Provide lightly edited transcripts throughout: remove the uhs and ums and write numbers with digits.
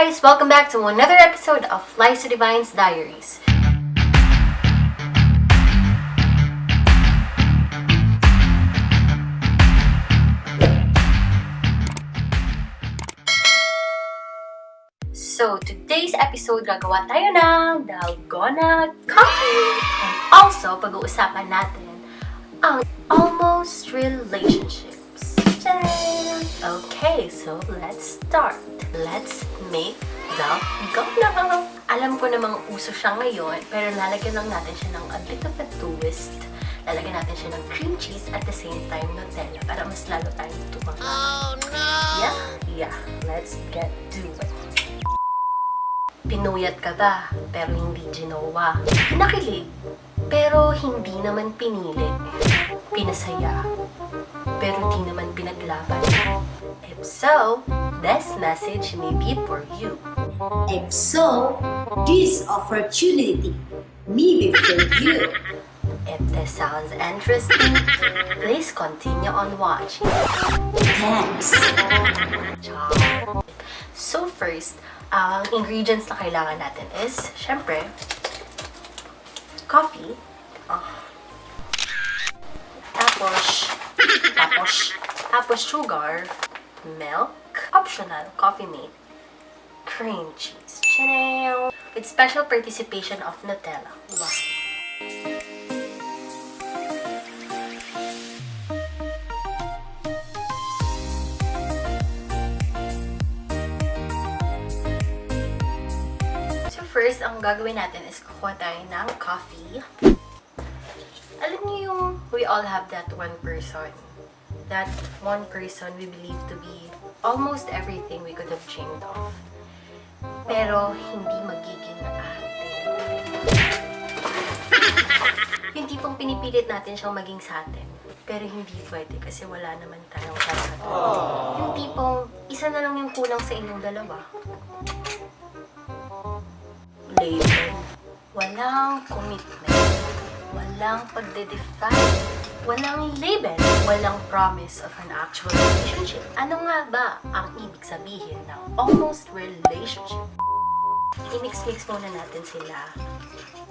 guys! Welcome back to another episode of Liza Divine's Diaries. So, today's episode, gagawa tayo ng Dalgona coffee. And also, pag-uusapan natin ang almost relationships. Tadaan! Okay, so let's start. Let's make Dalgona. Alam ko namang uso siya ngayon, pero lalagyan lang natin siya ng a bit of a twist. Lalagyan natin siya ng cream cheese at the same time Nutella para mas lalo tayong tumangga. Oh no! Yeah, let's get to it. Pinuyat ka ba, pero hindi ginawa? Pinakilig, pero hindi naman pinili. Pinasaya, pero di naman pinaglaban. If so, this message may be for you. If so, this opportunity may be for you. If this sounds interesting, please continue on watching. Thanks. Ciao. So first, ang ingredients na kailangan natin is, syempre, coffee. Tapos sugar, milk, optional, coffee mate, cream cheese. Chanel! With special participation of Nutella. Wow! First, ang gagawin natin is kukuha tayo ng coffee. Alam niyo yung we all have that one person. That one person we believe to be almost everything we could have dreamed of. Pero hindi magiging atin. Yung tipong pinipilit natin siyang maging sa atin. Pero hindi pwede kasi wala naman tayong sarili. Yung tipong isa na lang yung kulang sa inyong dalawa. Label. Walang commitment. Walang pagde-define. Walang label. Walang promise of an actual relationship. Ano nga ba ang ibig sabihin ng almost relationship? I-mix-mix muna natin sila.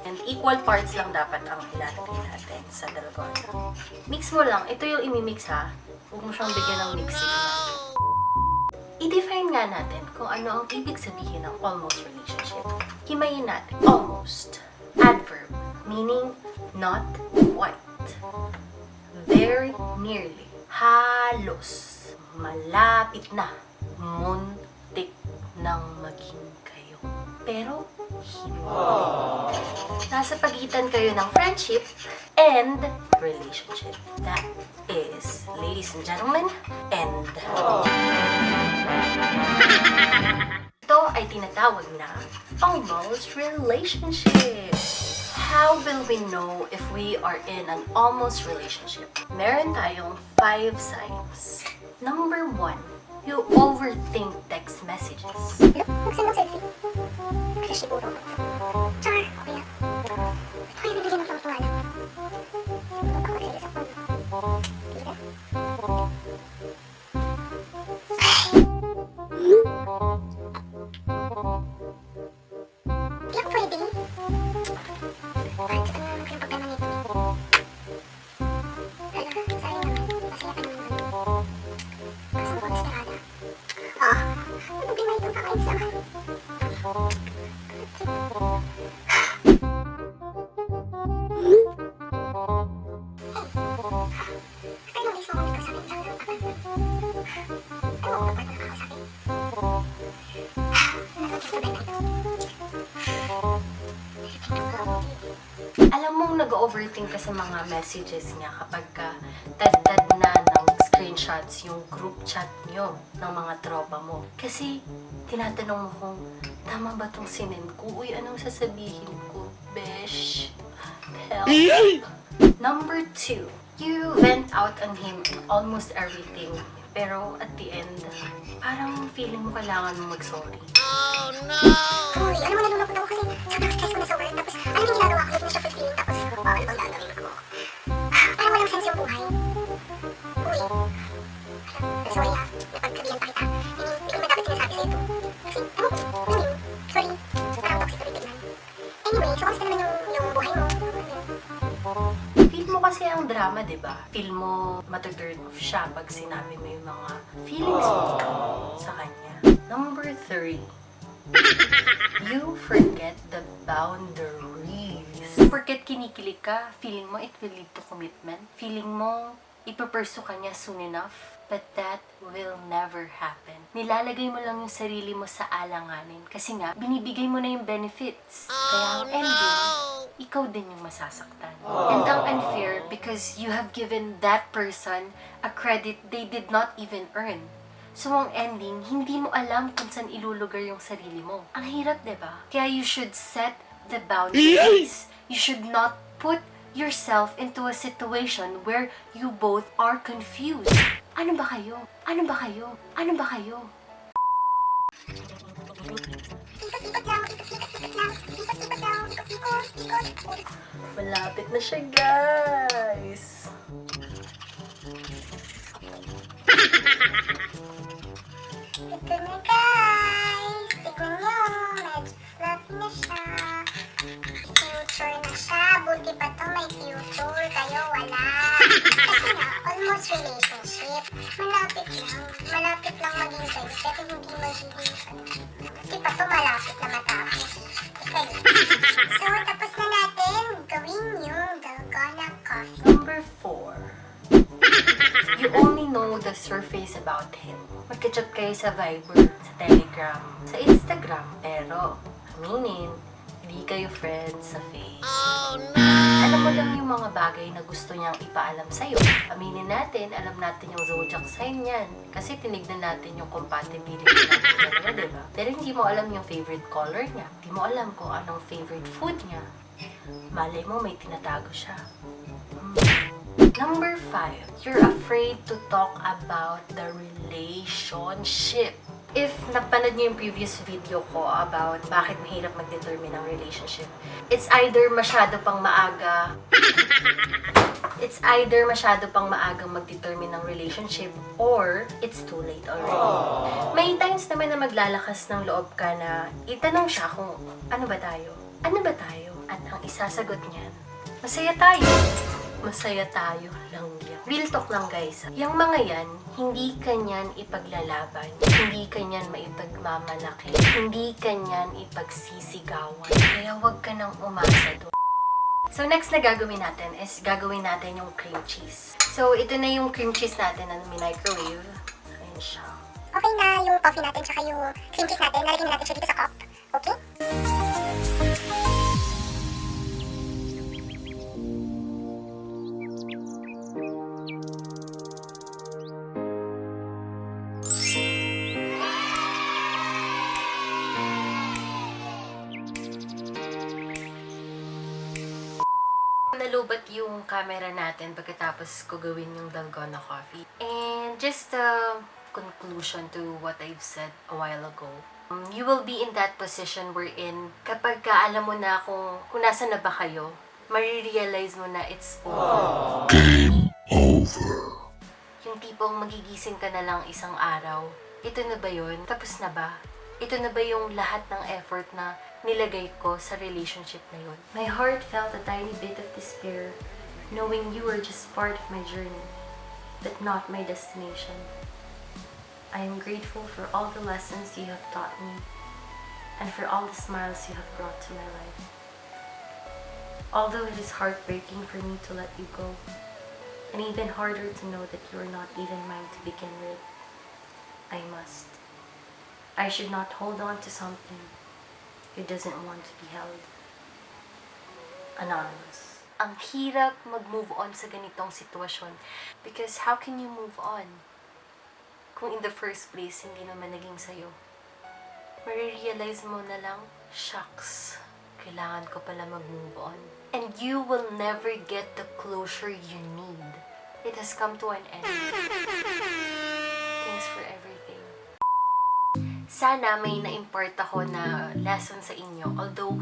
And equal parts lang dapat ang ilalagay natin sa Dalgona. Mix mo lang. Ito yung imimix ha. Huwag mo siyang bigyan ng mix signal. I-define nga natin kung ano ang ibig sabihin ng almost relationship. Himayin natin. Almost. Adverb. Meaning, not quite. Very nearly. Halos. Malapit na. Muntik nang maging kayo. Pero, hindi. Nasa pagitan kayo ng friendship and relationship. That is, ladies and gentlemen, end. Ito ay tinatawag na almost relationship. How will we know if we are in an almost relationship? Meron tayong 5 signs. Number 1, you overthink text messages. Buksan mo selfie. Kasi siguro. Char, okay na. Ay, nabigyan ng pangpangalan. Siguro ako sige sa phone. Diba? Di ako pwede. Bakit ka naman kayong problema nito? Hala, sayang naman. Masaya ka naman. Kaso mo desperada. Ang problema ito kakain sa akin. Alam mong nag-overthink ka sa mga messages niya kapag tad-tad na ng screenshots yung group chat niyo ng mga tropa mo. Kasi tinatanong mo kung tama ba tong sinend ko? Uy, anong sasabihin ko? Besh, help. Number 2, you vent out on him in almost everything. Pero at the end, parang feeling mo kailangan mo mag-sorry. Oh no! Uy, alam mo nalulungkot ako kasi sobrang stress ko na sa work. Tapos ano yung ginagawa ko? Hindi na siya fulfilling. Tapos, ano bang gagawin ko? Parang walang sense yung buhay. Uy, sorry napagsabihan pa kita. I mean, hindi ko naman dapat sinasabi sa'yo to. Kasi, ano ko? kasi ang drama, di ba? Feel mo matuturn off siya pag sinabi mo yung mga feelings mo sa kanya. Number 3. You forget the boundaries. Porket kinikilig ka, feeling mo it will lead to commitment. Feeling mo ipapursue ka niya soon enough. But that will never happen. Nilalagay mo lang yung sarili mo sa alanganin. Kasi nga, binibigay mo na yung benefits. Kaya ang ending, ikaw din yung masasaktan. And ang unfair because you have given that person a credit they did not even earn. So ang ending, hindi mo alam kung saan ilulugar yung sarili mo. Ang hirap, diba? Kaya you should set the boundaries. You should not put yourself into a situation where you both are confused. Ano ba kayo? Ano ba kayo? Ano ba kayo? Ikot-ikot lang, ikot-ikot lang, ikot-ikot lang, ikot-ikot. Malapit na siya, guys. Ito na guys. Tignan nyo. Medyo fluffy na siya. Future na siya. Buti pa to may future. Kayo wala. Kasi nga, almost relationship. Malapit lang. Malapit lang maging kayo. Pero hindi magiging buti pa to malapit na matapos. Okay. So, tapos na natin gawin yung Dalgona coffee. Number 4. You only know the surface about him. Magka-chat kayo sa Viber, sa Telegram, sa Instagram. Pero, aminin, hindi kayo friends sa face. Oh, no! Alam mo lang yung mga bagay na gusto niyang ipaalam sa'yo. Aminin natin, alam natin yung zodiac sign niyan. Kasi tinignan natin yung compatibility natin, diba? Pero hindi mo alam yung favorite color niya. Hindi mo alam kung anong favorite food niya. Malay mo, may tinatago siya. Number 5, you're afraid to talk about the relationship. If napanood niyo yung previous video ko about bakit mahirap mag-determine ng relationship, it's either masyado pang maaga mag-determine ng relationship or it's too late already. May times naman na maglalakas ng loob ka na itanong siya kung ano ba tayo? Ano ba tayo? At ang isasagot niyan, masaya tayo. Masaya tayo lang yan. Real talk lang guys. Yung mga yan, hindi kanyan ipaglalaban. Hindi kanyan maipagmamalaki. Hindi kanyan ipagsisigawan. Kaya wag ka nang umasa doon. So next na gagawin natin is gagawin natin yung cream cheese. So ito na yung cream cheese natin na microwave. Ayan siya. Okay na yung coffee natin tsaka yung cream cheese natin. Lalagyan na natin siya dito sa cup. Okay? Nalubat yung camera natin pagkatapos ko gawin yung Dalgona coffee. And just a conclusion to what I've said a while ago. You will be in that position wherein kapag ka alam mo na kung nasa na ba kayo, marirealize mo na it's over. Game over. Yung tipong magigising ka na lang isang araw, ito na ba yun? Tapos na ba? Ito na ba yung lahat ng effort na nilagay ko sa relationship na yun? My heart felt a tiny bit of despair, knowing you were just part of my journey, but not my destination. I am grateful for all the lessons you have taught me, and for all the smiles you have brought to my life. Although it is heartbreaking for me to let you go, and even harder to know that you are not even mine to begin with, I must. I should not hold on to something who doesn't want to be held. Anonymous. Ang hirap mag-move on sa ganitong sitwasyon because how can you move on kung in the first place hindi naman naging sayo? Marirealize mo na lang, shucks, kailangan ko pala mag-move on. And you will never get the closure you need. It has come to an end. Thanks for everything. Sana may na-impart ako na lesson sa inyo, although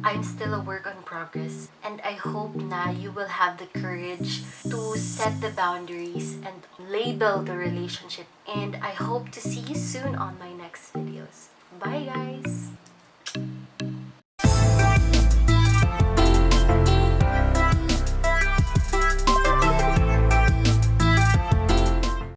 I'm still a work in progress. And I hope na you will have the courage to set the boundaries and label the relationship. And I hope to see you soon on my next videos. Bye guys!